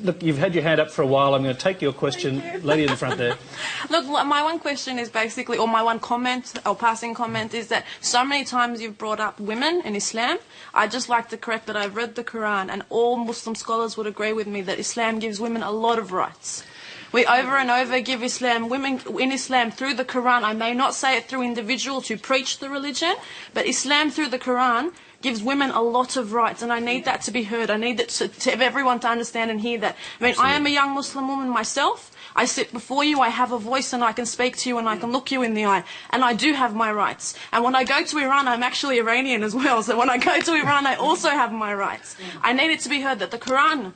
look, you've had your hand up for a while. I'm going to take your question. Lady in the front there. Look, my one question is basically, or my one comment, or passing comment, is that so many times you've brought up women in Islam. I'd just like to correct that I've read the Quran, and all Muslim scholars would agree with me that Islam gives women a lot of rights. We over and over give women in Islam through the Quran. I may not say it through individuals who preach the religion, but Islam through the Quran gives women a lot of rights, and I need that to be heard. I need that to everyone to understand and hear that. I mean, absolutely. I am a young Muslim woman myself. I sit before you, I have a voice, and I can speak to you, and I can look you in the eye, and I do have my rights. And when I go to Iran, I'm actually Iranian as well, so when I go to Iran, I also have my rights. I need it to be heard that the Quran,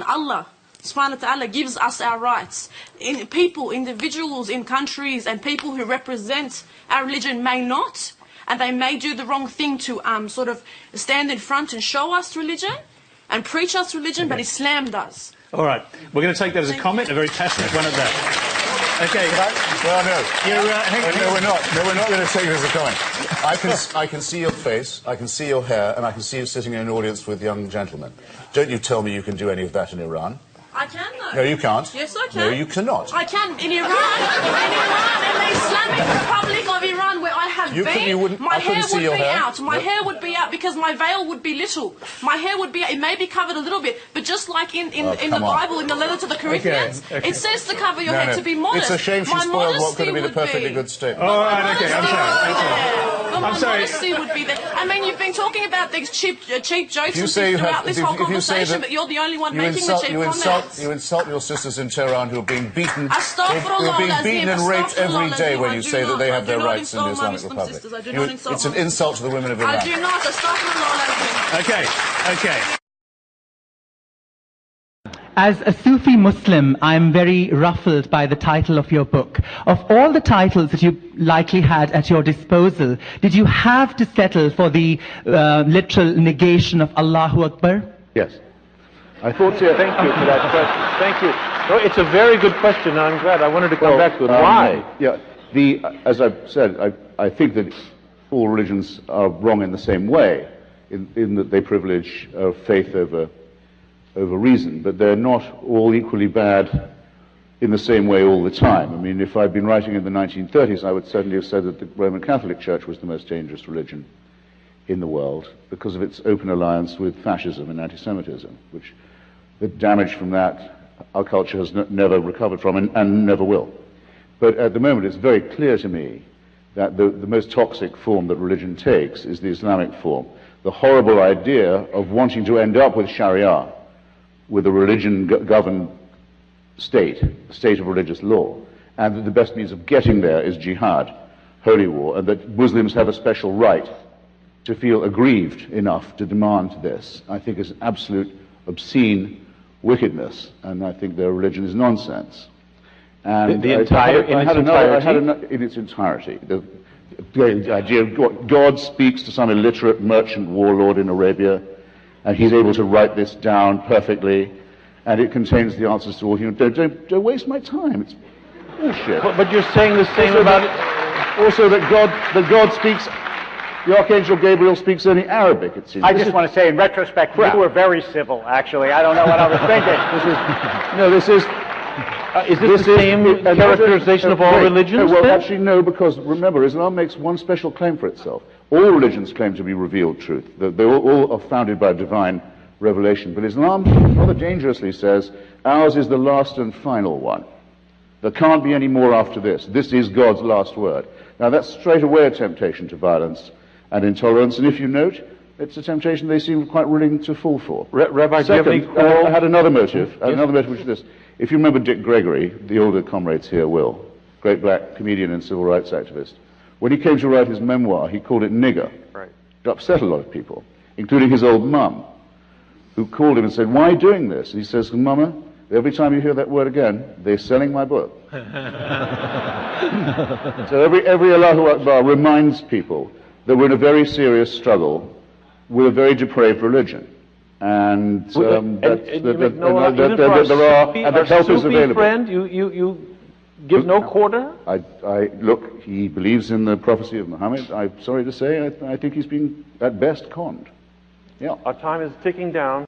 Allah subhanahu wa ta'ala gives us our rights. People, individuals in countries, and people who represent our religion may not, and they may do the wrong thing to sort of stand in front and show us religion and preach us religion, but Islam does. All right. We're going to take that as a comment, a very passionate one at that. Okay. Well, no. No, we're not. No, we're not going to take it as a comment. I can see your face, I can see your hair, and I can see you sitting in an audience with young gentlemen. Don't you tell me you can do any of that in Iran. I can, though. No, you can't. Yes, I can. No, you cannot. I can. In Iran, in the Islamic Republic of Iran, where I have been, my hair would be out. My hair would be out because my veil would be little. My hair would be, it may be covered a little bit, but just like in the Bible, in the letter to the Corinthians, it says to cover your head to be modest. It's a shame she spoiled what could have been a perfectly good statement. All right, okay, I'm sorry. Modesty would be there. I mean, you've been talking about these cheap jokes throughout this whole conversation, but you're the only one making the cheap comments. You insult your sisters in Tehran who are being beaten. Who are being beaten and raped every day when you say that they have their rights in the Islamic Republic. It's an insult to the women of Iran. I do not. Okay. As a Sufi Muslim, I'm very ruffled by the title of your book. Of all the titles that you likely had at your disposal, did you have to settle for the literal negation of Allahu Akbar? Yes. I thought so. Thank you for that question. Thank you. No, it's a very good question, and I'm glad. I wanted to come back to it. Why? Yeah. As I've said, I think that all religions are wrong in the same way, in that they privilege faith over reason, but they're not all equally bad in the same way all the time. I mean, if I'd been writing in the 1930s, I would certainly have said that the Roman Catholic Church was the most dangerous religion in the world because of its open alliance with fascism and anti-Semitism, which the damage from that our culture has never recovered from and never will. But at the moment, it's very clear to me that the most toxic form that religion takes is the Islamic form. The horrible idea of wanting to end up with Sharia, with a religion-governed state, a state of religious law, and that the best means of getting there is jihad, holy war, and that Muslims have a special right to feel aggrieved enough to demand this, I think is absolute obscene wickedness, and I think their religion is nonsense. And in its entirety. The idea of God speaks to some illiterate merchant warlord in Arabia, and he's able to write this down perfectly, and it contains the answers to all human. Don't waste my time. It's bullshit. But you're saying the same about it. Also, that God speaks. The Archangel Gabriel speaks only Arabic, it seems. I just want to say, in retrospect, you were very civil, actually. I don't know what I was thinking. Is this the same characterization of all religions? Well, actually, no, because remember, Islam makes one special claim for itself. All religions claim to be revealed truth. They all are founded by divine revelation. But Islam rather dangerously says, ours is the last and final one. There can't be any more after this. This is God's last word. Now, that's straight away a temptation to violence and intolerance, and if you note, it's a temptation they seem quite willing to fall for. Rabbi, second, I had another motive. Which is this. If you remember Dick Gregory, the older comrades here will, great black comedian and civil rights activist, when he came to write his memoir, he called it nigger. Right. It upset a lot of people, including his old mum, who called him and said, why are you doing this? And he says, Mama, every time you hear that word again, they're selling my book. So every Allahu Akbar reminds people that we're in a very serious struggle with a very depraved religion. And that help is available. Friend, you give no quarter? Look, he believes in the prophecy of Muhammad. I'm sorry to say, I think he's been, at best, conned. Yeah. Our time is ticking down.